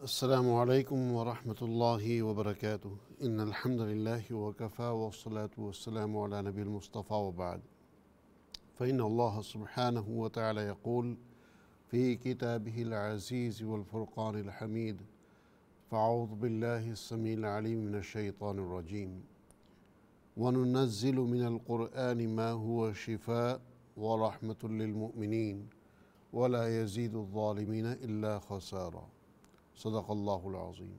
السلام علیکم ورحمۃ اللہ وبرکاتہ ان الحمد للہ وکفی والصلاة والسلام علی نبی المصطفیٰ وبعد فإن اللہ سبحانہ وتعالی یقول فی کتابہ العزیز والفرقان الحمید فاعوذ باللہ السمیع العلیم من الشیطان الرجیم وننزل من القرآن ما هو شفاء ورحمة للمؤمنین ولا يزيد الظالمین الا خسارا صدق اللہ العظیم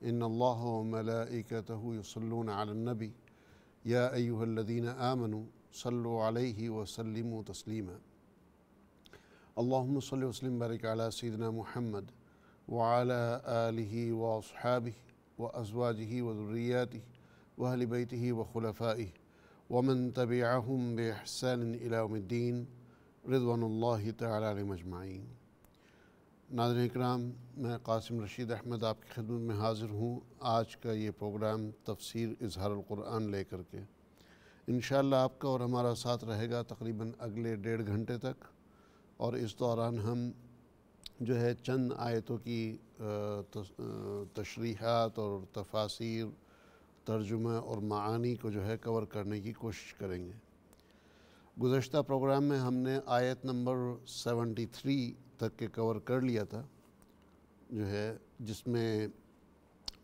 ان اللہ وملائکتہ یصلون علی النبی یا ایہا الذین آمنوا صلوا علیہ وسلموا تسلیما اللہم صل وسلم بارک علی سیدنا محمد وعلی آلہ واصحابہ وازواجہ وذریاتہ واہل بیتہ وخلفائہ ومن تبعہم بإحسان الی یوم الدین رضوان اللہ تعالی علیہم اجمعین۔ ناظرین اکرام، میں قاسم رشید احمد آپ کی خدمت میں حاضر ہوں آج کا یہ پروگرام تفسیر اظہار القرآن لے کر کے۔ انشاءاللہ آپ کا اور ہمارا ساتھ رہے گا تقریباً اگلے 1.5 گھنٹے تک، اور اس دوران ہم جو ہے چند آیتوں کی تشریحات اور تفاسیر، ترجمہ اور معانی کو جو ہے کور کرنے کی کوشش کریں گے۔ گزشتہ پروگرام میں ہم نے آیت نمبر 73 تک کے کور کر لیا تھا، جو ہے جس میں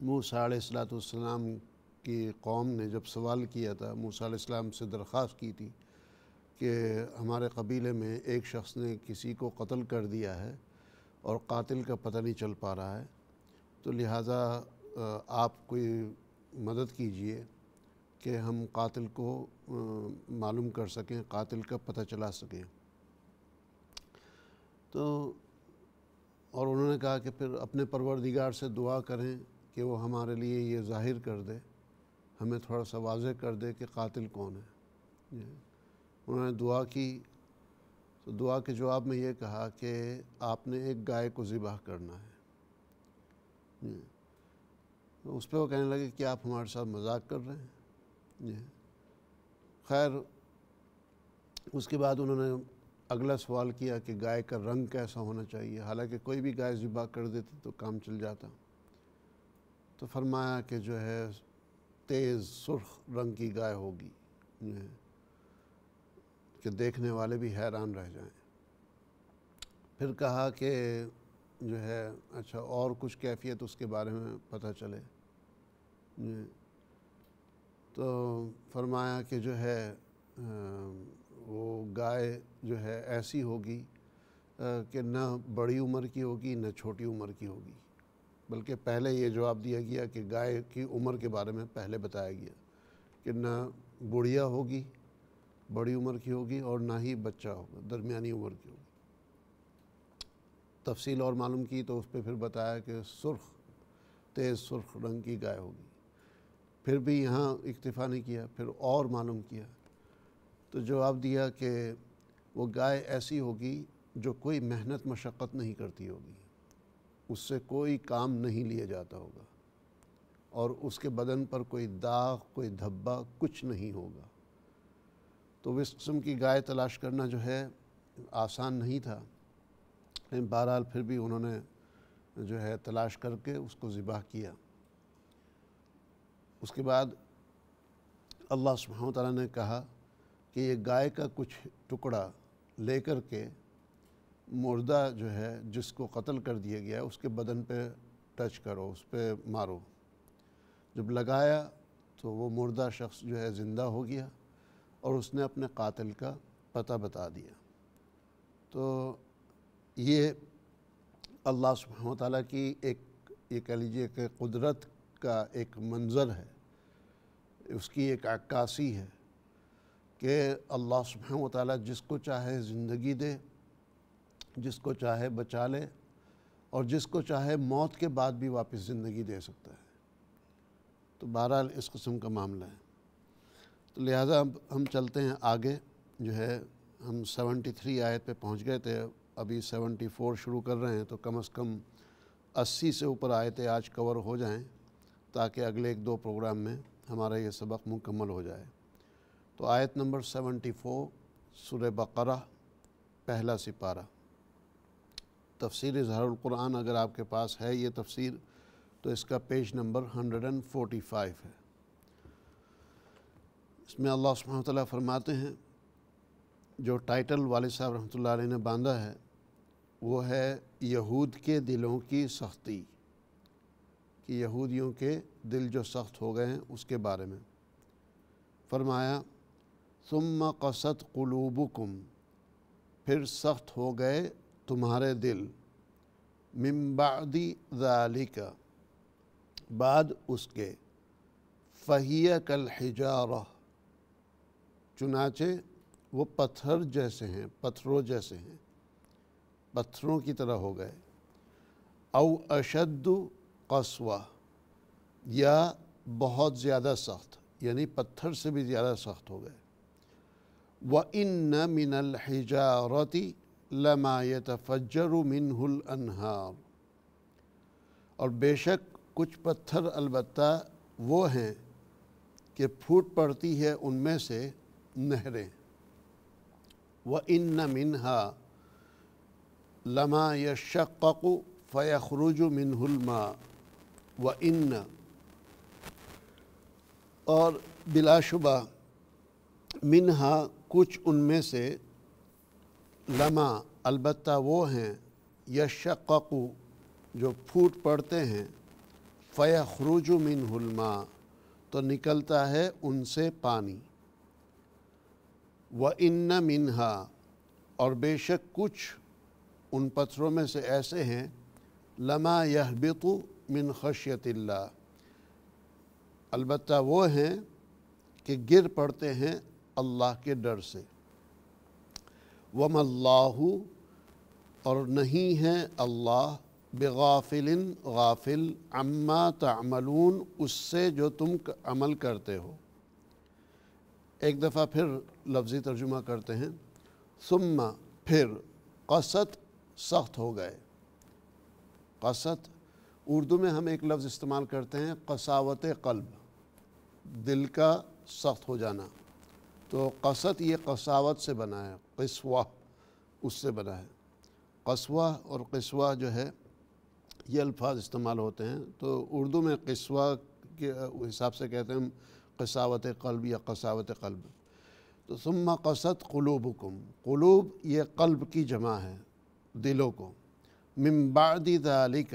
موسیٰ علیہ السلام کی قوم نے جب سوال کیا تھا، موسیٰ علیہ السلام سے درخواست کی تھی کہ ہمارے قبیلے میں ایک شخص نے کسی کو قتل کر دیا ہے اور قاتل کا پتہ نہیں چل پا رہا ہے، تو لہٰذا آپ کوئی مدد کیجئے کہ ہم قاتل کو معلوم کر سکیں، قاتل کا پتہ چلا سکیں۔ تو اور انہوں نے کہا کہ پھر اپنے پروردگار سے دعا کریں کہ وہ ہمارے لیے یہ ظاہر کر دے، ہمیں تھوڑا سا واضح کر دے کہ قاتل کون ہے۔ انہوں نے دعا کی، تو دعا کے جواب میں یہ کہا کہ آپ نے ایک گائے کو ذبح کرنا ہے۔ اس پہ وہ کہنے لگے کہ آپ ہمارے ساتھ مذاق کر رہے ہیں۔ خیر، اس کے بعد انہوں نے اگلا سوال کیا کہ گائے کا رنگ کیسا ہونا چاہیے، حالانکہ کوئی بھی گائے ذبح کر دیتے تو کام چل جاتا۔ تو فرمایا کہ جو ہے تیز سرخ رنگ کی گائے ہوگی، کہ دیکھنے والے بھی حیران رہ جائیں۔ پھر کہا کہ جو ہے اچھا اور کچھ کیفیت اس کے بارے میں پتہ چلے، تو فرمایا کہ جو ہے وہ گائے جو ہے ایسی ہوگی کہ نہ بڑی عمر کی ہوگی نہ چھوٹی عمر کی ہوگی، بلکہ پہلے یہ جواب دیا گیا کہ گائے کی عمر کے بارے میں پہلے بتایا گیا کہ نہ بڑھیا ہوگی، بڑی عمر کی ہوگی، اور نہ ہی بچہ ہوگا، درمیانی عمر کی ہوگی۔ تفصیل اور معلوم کی تو اس پہ پھر بتایا کہ تیز سرخ رنگ کی گائے ہوگی۔ پھر بھی یہاں اکتفا نہیں کیا، پھر اور معلوم کیا تو جواب دیا کہ وہ گائے ایسی ہوگی جو کوئی محنت مشقت نہیں کرتی ہوگی، اس سے کوئی کام نہیں لیا جاتا ہوگا، اور اس کے بدن پر کوئی داغ، کوئی دھبا، کچھ نہیں ہوگا۔ تو اس قسم کی گائے تلاش کرنا جو ہے آسان نہیں تھا، لیکن بہرحال پھر بھی انہوں نے جو ہے تلاش کر کے اس کو ذبح کیا۔ اس کے بعد اللہ سبحانہ وتعالیٰ نے کہا کہ یہ گائے کا کچھ ٹکڑا لے کر کے مردہ جو ہے جس کو قتل کر دیا گیا ہے اس کے بدن پہ ٹچ کرو، اس پہ مارو۔ جب لگایا تو وہ مردہ شخص جو ہے زندہ ہو گیا، اور اس نے اپنے قاتل کا پتہ بتا دیا۔ تو یہ اللہ سبحانہ وتعالیٰ کی یہ کہہ لیجیے کہ قدرت کا ایک منظر ہے، اس کی ایک عکاسی ہے کہ اللہ سبحانہ وتعالیٰ جس کو چاہے زندگی دے، جس کو چاہے بچا لے، اور جس کو چاہے موت کے بعد بھی واپس زندگی دے سکتا ہے۔ تو بہرحال اس قسم کا معاملہ ہے۔ تو لہٰذا اب ہم چلتے ہیں آگے، جو ہے ہم 73 آیت پہ پہنچ گئے تھے، ابھی 74 شروع کر رہے ہیں، تو کم از کم 80 سے اوپر آیتیں آج کور ہو جائیں تاکہ اگلے 1-2 پروگرام میں ہمارا یہ سبق مکمل ہو جائے۔ تو آیت نمبر 74 سورہ بقرہ، پہلا سپارہ، تفسیر ظاہر القرآن اگر آپ کے پاس ہے یہ تفسیر تو اس کا پیج نمبر 145 ہے۔ اس میں اللہ سبحانہ و تعالیٰ فرماتے ہیں، جو ٹائٹل والد صاحب رحمۃ اللہ علیہ نے باندھا ہے وہ ہے یہود کے دلوں کی سختی، کہ یہودیوں کے دل جو سخت ہو گئے ہیں اس کے بارے میں فرمایا ثم قست قلوبکم، پھر سخت ہو گئے تمہارے دل، من بعد ذالک، بعد اس کے، فہی کالحجارہ، چنانچہ وہ پتھر جیسے ہیں، پتھروں جیسے ہیں، پتھروں کی طرح ہو گئے، او اشد قسوہ، یا بہت زیادہ سخت، یعنی پتھر سے بھی زیادہ سخت ہو گئے۔ وَإِنَّ مِنَ الْحِجَارَةِ لَمَا يَتَفَجَّرُ مِنْهُ الْأَنْهَارُ، اور بے شک کچھ پتھر البتہ وہ ہیں کہ پھوٹ پڑتی ہے ان میں سے نہریں۔ وَإِنَّ مِنْهَا لَمَا يَشَّقَّقُ فَيَخْرُجُ مِنْهُ الْمَاءُ، وَإِنَّ، اور بلا شبہ، منہا کچھ ان میں سے، لما البتہ وہ ہیں، یشقق جو پھوٹ پڑتے ہیں، فیخرج منہ الماء تو نکلتا ہے ان سے پانی، وَإِنَّ مِنْهَا اور بے شک کچھ ان پتھروں میں سے ایسے ہیں، لما یہبط من خشیت اللہ البتہ وہ ہیں کہ گر پڑتے ہیں اللہ کے ڈر سے، وَمَا اللَّهُ اور نہیں ہے اللہ، بغافل غافل، عما تعملون اس سے جو تم عمل کرتے ہو۔ ایک دفعہ پھر لفظی ترجمہ کرتے ہیں، ثم پھر، قست سخت ہو گئے۔ قست اردو میں ہم ایک لفظ استعمال کرتے ہیں قساوت قلب، دل کا سخت ہو جانا، تو قست یہ قساوت سے بنا ہے، قسوہ اس سے بنا ہے۔ قسوہ اور قسوہ جو ہے یہ الفاظ استعمال ہوتے ہیں، تو اردو میں قسوہ کے حساب سے کہتے ہیں قساوت قلب یا قساوت قلب۔ تو ثم قست قلوبکم، قلوب یہ قلب کی جمع ہے، دلوں کو، من بعد ذالک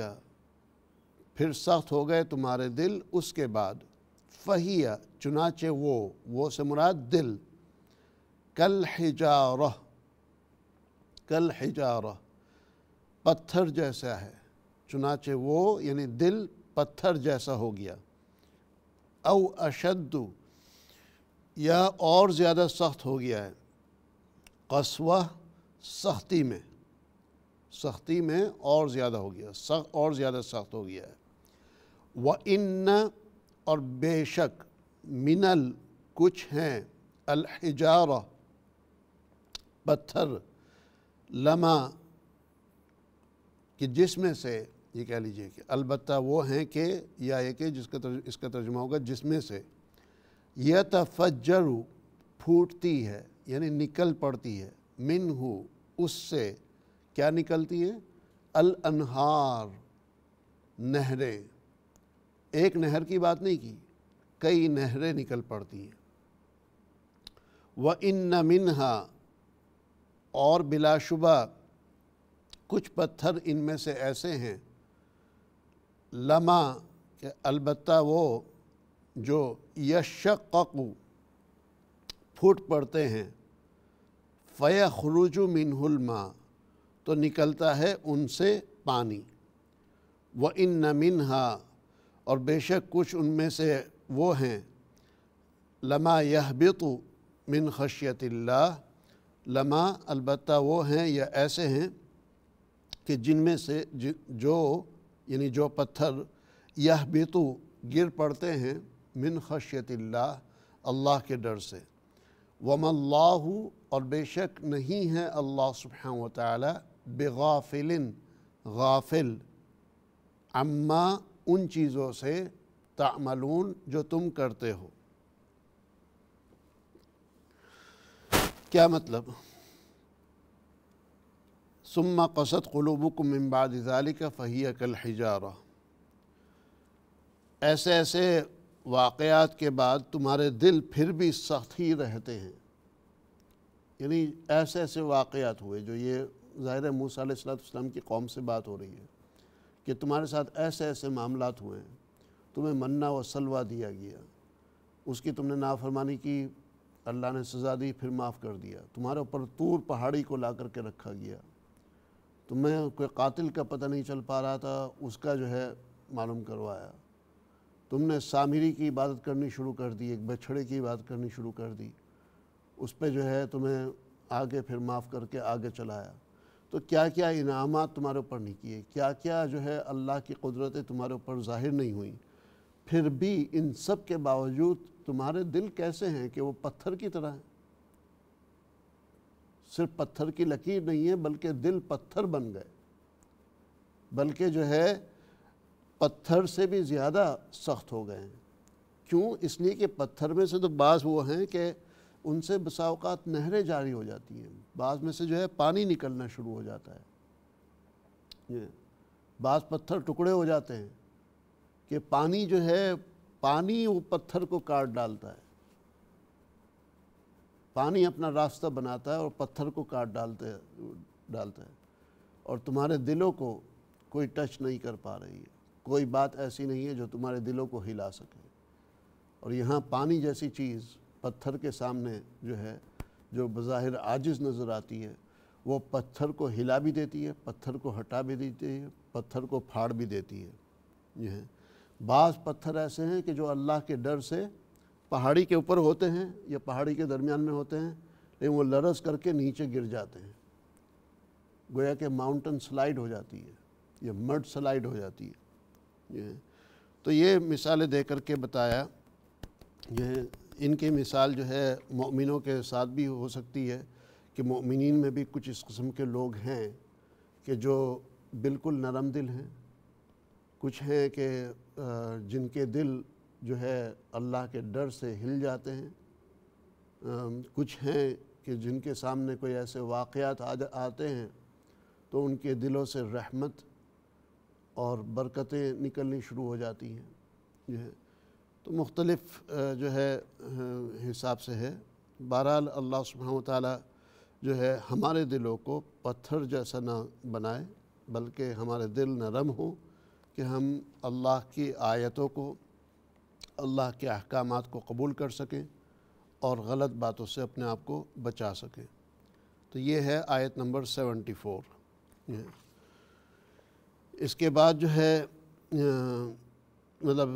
پھر سخت ہو گئے تمہارے دل اس کے بعد، فہی چنانچہ وہ سے مراد دل، کالحجارہ، کالحجارہ پتھر جیسا ہے، چنانچہ وہ یعنی دل پتھر جیسا ہو گیا، او اشد یا اور زیادہ سخت ہو گیا ہے، قسوہ سختی میں اور زیادہ ہو گیا، اور زیادہ سخت ہو گیا ہے۔ وَإِنَّ اور بے شک، منل کچھ ہیں، الحجارہ پتھر، لما کہ جس میں سے، یہ کہہ لیجئے کہ البتہ وہ ہیں کہ، یا یہ کہ اس کا ترجمہ ہوگا جس میں سے، یتفجر پھوٹتی ہے یعنی نکل پڑتی ہے، منہ اس سے، کیا نکلتی ہے، الانہار نہریں، ایک نہر کی بات نہیں کی، کئی نہریں نکل پڑتی ہیں۔ وَإِنَّ مِنْهَا اور بلا شبہ کچھ پتھر ان میں سے ایسے ہیں، لما کہ البتہ وہ جو یشقق پھوٹ پڑتے ہیں، فیخرج منہ الماء تو نکلتا ہے ان سے پانی، وَإِنَّ مِنْهَا اور بے شک کچھ ان میں سے وہ ہیں، لما یہبط من خشیت اللہ، لما البتہ وہ ہیں یا ایسے ہیں کہ جن میں سے یعنی جو پتھر یہبط گر پڑتے ہیں، من خشیت اللہ اللہ کے ڈر سے، وَمَا اللَّهُ اور بے شک نہیں ہے اللہ سبحانہ و تعالی، بغافل غافل، عما ان چیزوں سے، تعملون جو تم کرتے ہو۔ کیا مطلب؟ ثم قست قلوبکم من بعد ذلک فہی کالحجارہ، ایسے ایسے واقعات کے بعد تمہارے دل پھر بھی سخت ہی رہتے ہیں. یعنی ایسے ایسے واقعات ہوئے، جو یہ ظاہر ہے موسیٰ علیہ السلام کی قوم سے بات ہو رہی ہے کہ تمہارے ساتھ ایسے ایسے معاملات ہوئے ہیں، تمہیں منّا و سلوہ دیا گیا، اس کی تم نے نافرمانی کی، اللہ نے سزا دی، پھر معاف کر دیا. تمہارے اوپر طور پہاڑی کو لا کر کے رکھا گیا، تمہیں کوئی قاتل کا پتہ نہیں چل پا رہا تھا، اس کا جو ہے معلوم کروایا. تم نے سامری کی عبادت کرنی شروع کر دی، ایک بچھڑے کی عبادت کرنی شروع کر دی، اس پہ جو ہے تمہیں آگے پھر معاف کر کے آگے چلایا. تو کیا کیا انعامات تمہارے اوپر نہیں کیے، کیا کیا جو ہے اللہ کی قدرتیں تمہارے اوپر ظاہر نہیں ہوئیں. پھر بھی ان سب کے باوجود تمہارے دل کیسے ہیں کہ وہ پتھر کی طرح ہیں. صرف پتھر کی لکیر نہیں ہے بلکہ دل پتھر بن گئے، بلکہ جو ہے پتھر سے بھی زیادہ سخت ہو گئے ہیں. کیوں؟ اس لیے کہ پتھر میں سے تو بعض وہ ہیں کہ ان سے بسا اوقات نہریں جاری ہو جاتی ہیں، بعض میں سے جو ہے پانی نکلنا شروع ہو جاتا ہے، بعض پتھر ٹکڑے ہو جاتے ہیں کہ پانی جو ہے، پانی وہ پتھر کو کاٹ ڈالتا ہے، پانی اپنا راستہ بناتا ہے اور پتھر کو کاٹ ڈالتا ہے. اور تمہارے دلوں کو کوئی ٹچ نہیں کر پا رہی ہے، کوئی بات ایسی نہیں ہے جو تمہارے دلوں کو ہلا سکے. اور یہاں پانی جیسی چیز پتھر کے سامنے جو ہے، جو بظاہر عاجز نظر آتی ہے، وہ پتھر کو ہلا بھی دیتی ہے، پتھر کو ہٹا بھی دیتی ہے، پتھر کو پھاڑ بھی دیتی ہے. یہ ہے بعض پتھر ایسے ہیں کہ جو اللہ کے ڈر سے پہاڑی کے اوپر ہوتے ہیں یا پہاڑی کے درمیان میں ہوتے ہیں، لیکن وہ لرز کر کے نیچے گر جاتے ہیں، گویا کہ ماؤنٹن سلائیڈ ہو جاتی ہے یا مڈ سلائیڈ ہو جاتی ہے. تو یہ مثالیں دے کر کے بتایا. یہ ان کی مثال جو ہے مؤمنوں کے ساتھ بھی ہو سکتی ہے کہ مؤمنین میں بھی کچھ اس قسم کے لوگ ہیں کہ جو بالکل نرم دل ہیں، کچھ ہیں کہ جن کے دل جو ہے اللہ کے ڈر سے ہل جاتے ہیں، کچھ ہیں کہ جن کے سامنے کوئی ایسے واقعات آتے ہیں تو ان کے دلوں سے رحمت اور برکتیں نکلنی شروع ہو جاتی ہیں. جو ہے تو مختلف جو ہے حساب سے ہے. بہرحال اللہ سبحانہ وتعالی جو ہے ہمارے دلوں کو پتھر جیسا نہ بنائے، بلکہ ہمارے دل نرم ہوں کہ ہم اللہ کی آیتوں کو، اللہ کے احکامات کو قبول کر سکیں اور غلط باتوں سے اپنے آپ کو بچا سکیں. تو یہ ہے آیت نمبر 74. اس کے بعد جو ہے مطلب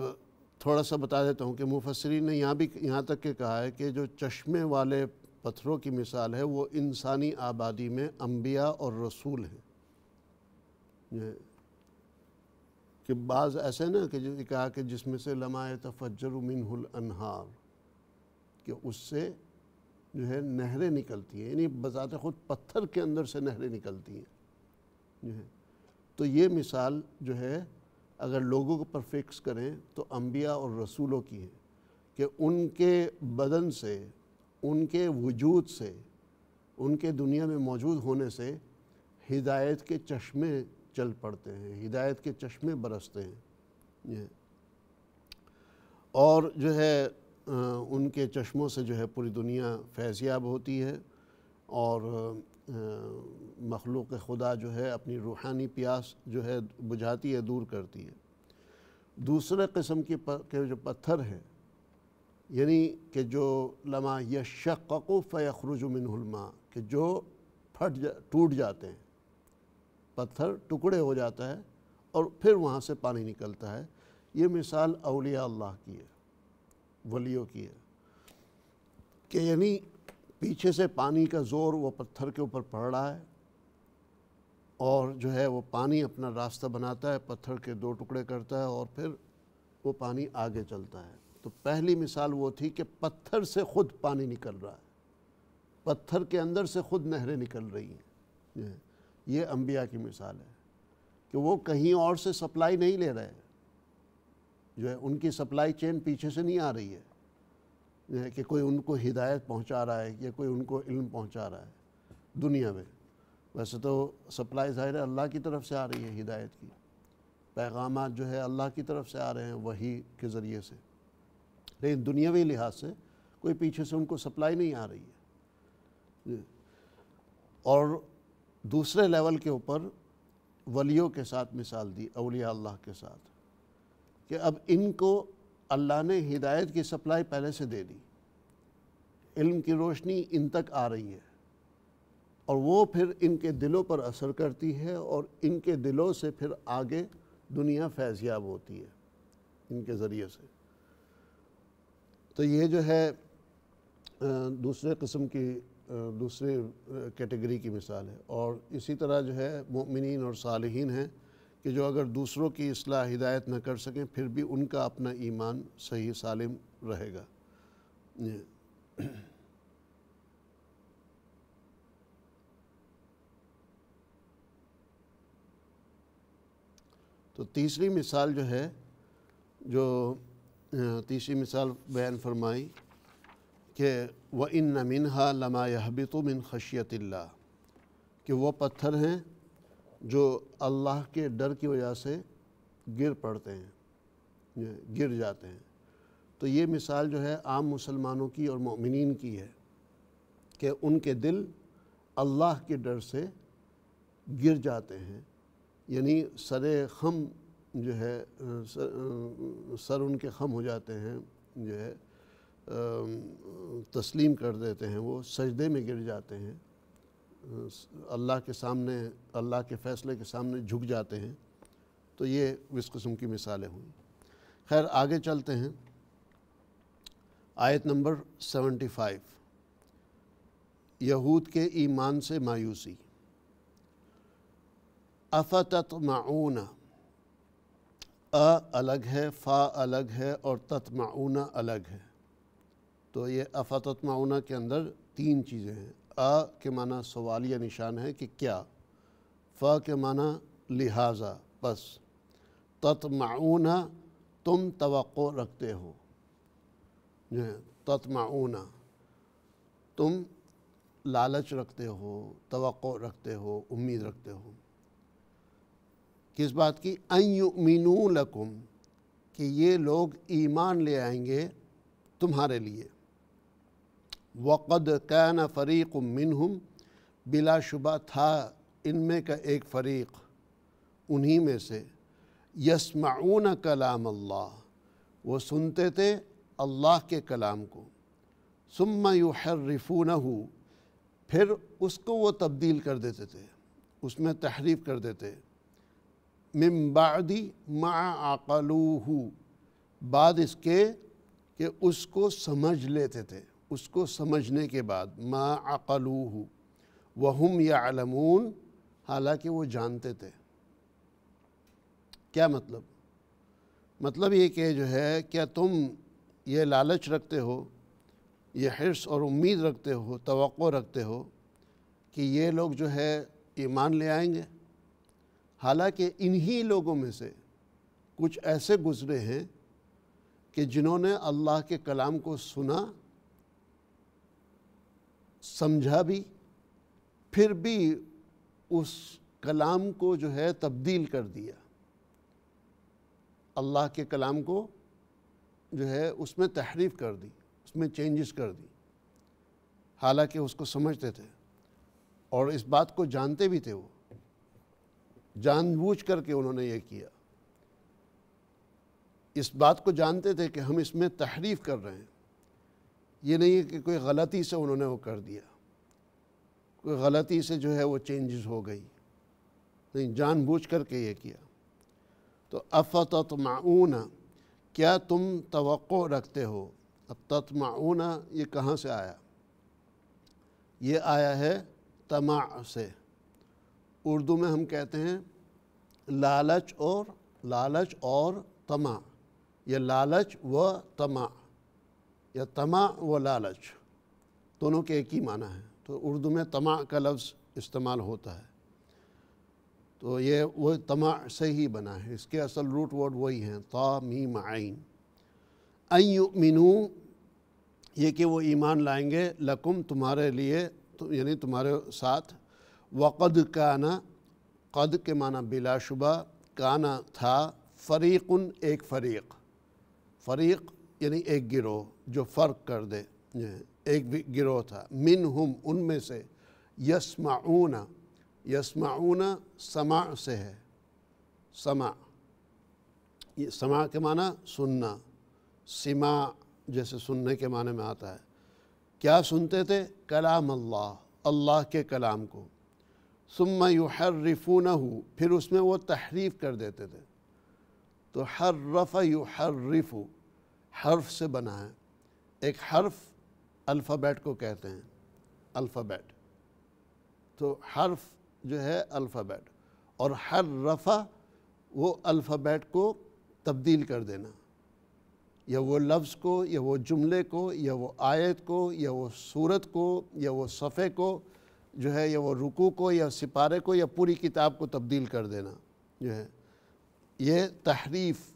تھوڑا سا بتا دیتا ہوں کہ مفسرین نے یہاں تک کہ کہا ہے کہ جو چشمے والے پتھروں کی مثال ہے وہ انسانی آبادی میں انبیاء اور رسول ہیں. کہ بعض ایسے نا کہ جو کہا کہ جس میں سے لما یتفجر منہ الانہار، کہ اس سے جو ہے نہریں نکلتی ہیں، یعنی بذات خود پتھر کے اندر سے نہریں نکلتی ہیں. تو یہ مثال جو ہے اگر لوگوں کو پر فکس کریں تو انبیاء اور رسولوں کی ہے کہ ان کے بدن سے، ان کے وجود سے، ان کے دنیا میں موجود ہونے سے ہدایت کے چشمے چل پڑتے ہیں، ہدایت کے چشمے برستے ہیں. اور جو ہے ان کے چشموں سے جو ہے پوری دنیا فیضیاب ہوتی ہے اور مخلوق خدا جو ہے اپنی روحانی پیاس جو ہے بجھاتی ہے، دور کرتی ہے. دوسرے قسم کے جو پتھر ہیں، یعنی کہ جو لما یشقق فیخرج منہ الماء، کہ جو ٹوٹ جاتے ہیں، پتھر ٹکڑے ہو جاتا ہے اور پھر وہاں سے پانی نکلتا ہے. یہ مثال اولیاء اللہ کی ہے، ولیوں کی ہے کہ یعنی پیچھے سے پانی کا زور وہ پتھر کے اوپر پڑ رہا ہے اور جو ہے وہ پانی اپنا راستہ بناتا ہے، پتھر کے دو ٹکڑے کرتا ہے اور پھر وہ پانی آگے چلتا ہے. تو پہلی مثال وہ تھی کہ پتھر سے خود پانی نکل رہا ہے، پتھر کے اندر سے خود نہریں نکل رہی ہیں. یہ انبیاء کی مثال ہے کہ وہ کہیں اور سے سپلائی نہیں لے رہے، جو ہے ان کی سپلائی چین پیچھے سے نہیں آ رہی ہے کہ کوئی ان کو ہدایت پہنچا رہا ہے یا کوئی ان کو علم پہنچا رہا ہے دنیا میں. ویسے تو سپلائی ظاہر ہے اللہ کی طرف سے آ رہی ہے، ہدایت کی پیغامات جو ہے اللہ کی طرف سے آ رہے ہیں وحی کے ذریعے سے، لیکن دنیاوی لحاظ سے کوئی پیچھے سے ان کو سپلائی نہیں آ رہی ہے۔ اور دوسرے لیول کے اوپر ولیوں کے ساتھ مثال دی، اولیاء اللہ کے ساتھ، کہ اب ان کو اللہ نے ہدایت کی سپلائی پہلے سے دے دی، علم کی روشنی ان تک آ رہی ہے، اور وہ پھر ان کے دلوں پر اثر کرتی ہے، اور ان کے دلوں سے پھر آگے دنیا فیضیاب ہوتی ہے ان کے ذریعے سے۔ تو یہ جو ہے دوسرے قسم کی دوسرے کیٹیگری کی مثال ہے۔ اور اسی طرح جو ہے مومنین اور صالحین ہیں کہ جو اگر دوسروں کی اصلاح ہدایت نہ کر سکیں پھر بھی ان کا اپنا ایمان صحیح سالم رہے گا۔ تو تیسری مثال جو ہے، جو تیسری مثال بیان فرمائی کہ وَإِنَّ مِنْهَا لَمَا يَهْبِطُ مِنْ خَشْيَةِ اللَّهِ، کہ وہ پتھر ہیں جو اللہ کے ڈر کی وجہ سے گر پڑتے ہیں، گر جاتے ہیں۔ تو یہ مثال جو ہے عام مسلمانوں کی اور مومنین کی ہے کہ ان کے دل اللہ کے ڈر سے گر جاتے ہیں، یعنی سر خم جو ہے سر ان کے خم ہو جاتے ہیں، جو ہے تسلیم کر دیتے ہیں، وہ سجدے میں گر جاتے ہیں، اللہ کے سامنے، اللہ کے فیصلے کے سامنے جھک جاتے ہیں۔ تو یہ اس قسم کی مثالیں ہوئیں۔ خیر آگے چلتے ہیں، آیت نمبر 75، یہود کے ایمان سے مایوسی۔ افتطمعون، الگ ہے، فا الگ ہے، اور تطمعون الگ ہے۔ تو یہ افتطمعون کے اندر تین چیزیں ہیں۔ کے معنی سوالیہ نشان ہے کہ کیا، فا کے معنی لہٰذا بس، تطمعون تم توقع رکھتے ہو، جو ہے تطمعون تم لالچ رکھتے ہو، توقع رکھتے ہو، امید رکھتے ہو۔ کس بات کی؟ ان یؤمنوا لکم، کہ یہ لوگ ایمان لے آئیں گے تمہارے لیے۔ وقد کان فریق منہم، بلا شبہ تھا ان میں کا ایک فریق انہی میں سے، یسمعون کلام اللہ، وہ سنتے تھے اللہ کے کلام کو، ثم یحرفونہ، پھر اس کو وہ تبدیل کر دیتے تھے، اس میں تحریف کر دیتے، من بعد ما عقلوہ، بعد اس کے کہ اس کو سمجھ لیتے تھے، اس کو سمجھنے کے بعد، ما عقلوہ وہم یعلمون، حالانکہ وہ جانتے تھے۔ کیا مطلب؟ مطلب یہ کہ جو ہے کیا تم یہ لالچ رکھتے ہو، یہ حرص اور امید رکھتے ہو، توقع رکھتے ہو کہ یہ لوگ جو ہے ایمان لے آئیں گے، حالانکہ انہی لوگوں میں سے کچھ ایسے گزرے ہیں کہ جنہوں نے اللہ کے کلام کو سنا، سمجھا بھی، پھر بھی اس کلام کو جو ہے تبدیل کر دیا، اللہ کے کلام کو جو ہے اس میں تحریف کر دی، اس میں چینجز کر دی، حالانکہ اس کو سمجھتے تھے اور اس بات کو جانتے بھی تھے، وہ جان بوجھ کر کے انہوں نے یہ کیا، اس بات کو جانتے تھے کہ ہم اس میں تحریف کر رہے ہیں، یہ نہیں ہے کہ کوئی غلطی سے انہوں نے وہ کر دیا، کوئی غلطی سے جو ہے وہ چینجز ہو گئی، نہیں، جان بوجھ کر کے یہ کیا۔ تو افتطمعون، کیا تم توقع رکھتے ہو؟ اب تطمعون یہ کہاں سے آیا؟ یہ آیا ہے طمع سے۔ اردو میں ہم کہتے ہیں لالچ اور طمع، یا لالچ و طمع، یا طمع و لالچ، دونوں کے ایک ہی معنی ہے۔ تو اردو میں طمع کا لفظ استعمال ہوتا ہے، تو یہ وہ طمع سے ہی بنا ہے، اس کے اصل روٹ ورڈ وہی ہیں، طا میم عین۔ ان یؤمنوا، یہ کہ وہ ایمان لائیں گے، لکم تمہارے لیے، یعنی تمہارے ساتھ، وقد کانا، قد کے معنی بلا شبہ، کانا تھا، فریقن ایک فریق، فریق یعنی ایک گروہ جو فرق کر دے، ایک گروہ تھا، منہم ان میں سے، یسمعون، یسمعون سماع سے ہے، سماع، یہ سماع کے معنی سننا، سماع جیسے سننے کے معنی میں آتا ہے۔ کیا سنتے تھے؟ کلام اللہ، اللہ کے کلام کو، ثم یحرفونہ، پھر اس میں وہ تحریف کر دیتے تھے۔ تو حرف یحرف، حرف سے بنا ہے، ایک حرف الفابیٹ کو کہتے ہیں، الفابیٹ، تو حرف جو ہے الفابیٹ، اور حرف وہ الفابیٹ کو تبدیل کر دینا، یا وہ لفظ کو، یا وہ جملے کو، یا وہ آیت کو، یا وہ سورت کو، یا وہ صفحے کو جو ہے، یا وہ رکوع کو، یا سپارے کو، یا پوری کتاب کو تبدیل کر دینا جو ہے، یہ تحریف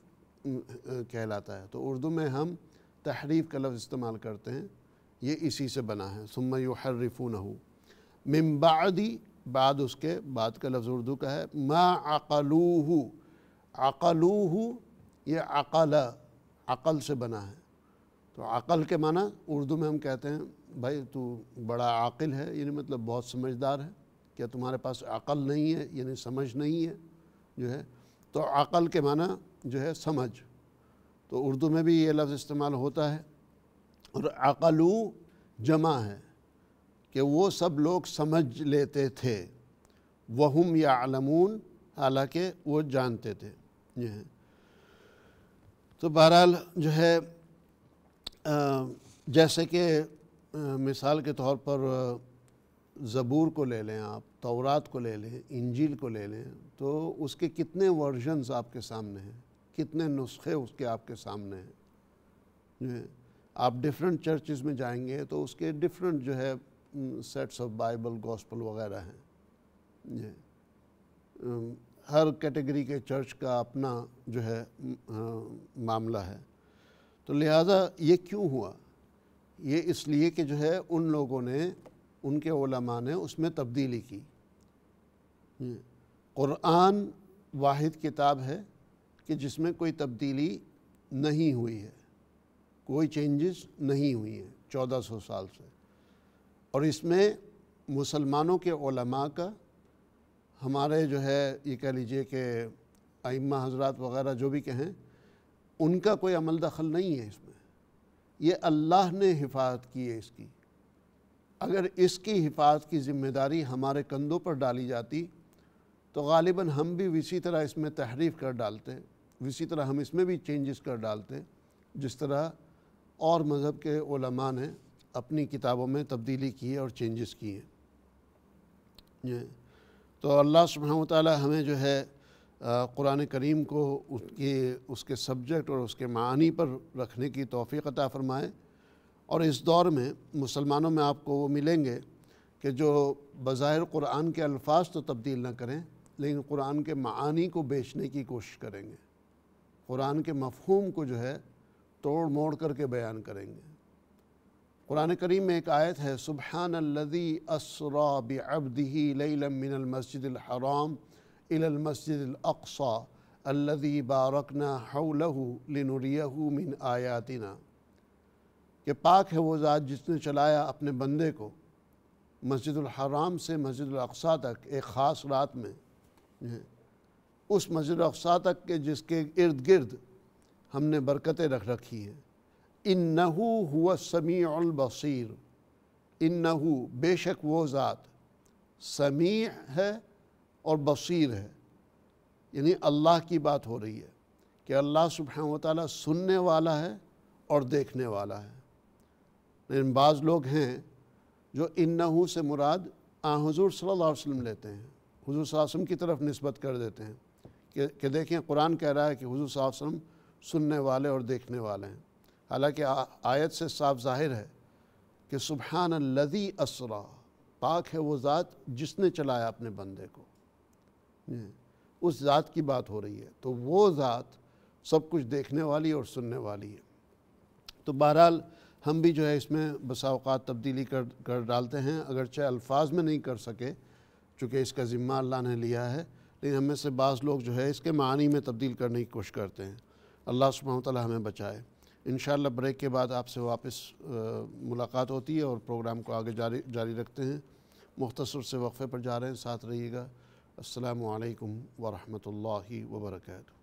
کہلاتا ہے۔ تو اردو میں ہم تحریف کا لفظ استعمال کرتے ہیں، یہ اسی سے بنا ہے، ثم یحرفونہ، من بعد، بعد اس کے بعد کا لفظ اردو کا ہے، ما عقلوہ، عقلوہ یہ عقل، عقل سے بنا ہے۔ تو عقل کے معنی اردو میں ہم کہتے ہیں بھائی تو بڑا عاقل ہے، یعنی مطلب بہت سمجھدار ہے، کیا تمہارے پاس عقل نہیں ہے، یعنی سمجھ نہیں ہے جو ہے۔ تو عقل کے معنی جو ہے سمجھ، تو اردو میں بھی یہ لفظ استعمال ہوتا ہے، اور عقلو جمع ہے کہ وہ سب لوگ سمجھ لیتے تھے، وہم یعلمون، حالانکہ وہ جانتے تھے یہ ہے۔ تو بہرحال جو ہے جیسے کہ مثال کے طور پر زبور کو لے لیں آپ، تورات کو لے لیں، انجیل کو لے لیں، تو اس کے کتنے ورژنز آپ کے سامنے ہیں، کتنے نسخے اس کے آپ کے سامنے ہیں جو ہے۔ آپ ڈیفرنٹ چرچز میں جائیں گے تو اس کے ڈیفرنٹ جو ہے سیٹس آف بائبل، گوسپل وغیرہ ہیں، ہر کیٹیگری کے چرچ کا اپنا جو ہے معاملہ ہے۔ تو لہٰذا یہ کیوں ہوا؟ یہ اس لیے کہ جو ہے ان لوگوں نے، ان کے علماء نے اس میں تبدیلی کی۔ قرآن واحد کتاب ہے کہ جس میں کوئی تبدیلی نہیں ہوئی ہے، کوئی چینجز نہیں ہوئی ہیں 1400 سال سے، اور اس میں مسلمانوں کے علماء کا، ہمارے جو ہے یہ کہہ لیجئے کہ ائمہ حضرات وغیرہ جو بھی کہیں، ان کا کوئی عمل دخل نہیں ہے اس میں، یہ اللہ نے حفاظت کی ہے اس کی۔ اگر اس کی حفاظت کی ذمہ داری ہمارے کندھوں پر ڈالی جاتی تو غالباً ہم بھی اسی طرح اس میں تحریف کر ڈالتے، اسی طرح ہم اس میں بھی چینجز کر ڈالتے، جس طرح اور مذہب کے علماء نے اپنی کتابوں میں تبدیلی کی ہے اور چینجز کی ہیں۔ تو اللہ سبحانہ وتعالی ہمیں جو ہے قرآن کریم کو اس کے سبجیکٹ اور اس کے معانی پر رکھنے کی توفیق عطا فرمائے، اور اس دور میں مسلمانوں میں آپ کو وہ ملیں گے کہ جو بظاہر قرآن کے الفاظ تو تبدیل نہ کریں، لیکن قرآن کے معانی کو بیچنے کی کوشش کریں گے، قرآن کے مفہوم کو جو ہے توڑ موڑ کر کے بیان کریں گے۔ قرآن کریم میں ایک آیت ہے، سبحان الذی اسری بعبدہ لیلا من المسجد الحرام الی المسجد الاقصی الذی بارکنا حولہ لنریہ من آیاتنا، کہ پاک ہے وہ ذات جس نے چلایا اپنے بندے کو مسجد الحرام سے مسجد الاقصی تک ایک خاص رات میں، اس مسجد الاقصی تک کے جس کے ارد گرد ہم نے برکتیں رکھ رکھی ہیں۔ انہو هو السمیع البصیر، انہو بے شک وہ ذات سمیع ہے اور بصیر ہے، یعنی اللہ کی بات ہو رہی ہے کہ اللہ سبحانہ وتعالی سننے والا ہے اور دیکھنے والا ہے۔ لیکن بعض لوگ ہیں جو انہو سے مراد حضور صلی اللہ علیہ وسلم لیتے ہیں، حضور صلی اللہ علیہ وسلم کی طرف نسبت کر دیتے ہیں کہ دیکھیں قرآن کہہ رہا ہے کہ حضور صلی اللہ علیہ وسلم سننے والے اور دیکھنے والے ہیں، حالانکہ آیت سے صاف ظاہر ہے کہ سبحان الذی اسری، پاک ہے وہ ذات جس نے چلایا اپنے بندے کو، اس ذات کی بات ہو رہی ہے، تو وہ ذات سب کچھ دیکھنے والی اور سننے والی ہے۔ تو بہرحال ہم بھی جو ہے اس میں بسا اوقات تبدیلی کر ڈالتے ہیں، اگرچہ الفاظ میں نہیں کر سکے چونکہ اس کا ذمہ اللہ نے لیا ہے، لیکن ہم میں سے بعض لوگ جو ہے اس کے معانی میں تبدیل کرنے کی کوشش کرتے ہیں۔ اللہ سبحانہ وتعالی ہمیں بچائے۔ انشاءاللہ بریک کے بعد آپ سے واپس ملاقات ہوتی ہے اور پروگرام کو آگے جاری رکھتے ہیں۔ مختصر سے وقفے پر جا رہے ہیں، ساتھ رہیے گا۔ السلام علیکم ورحمۃ اللہ وبرکاتہ۔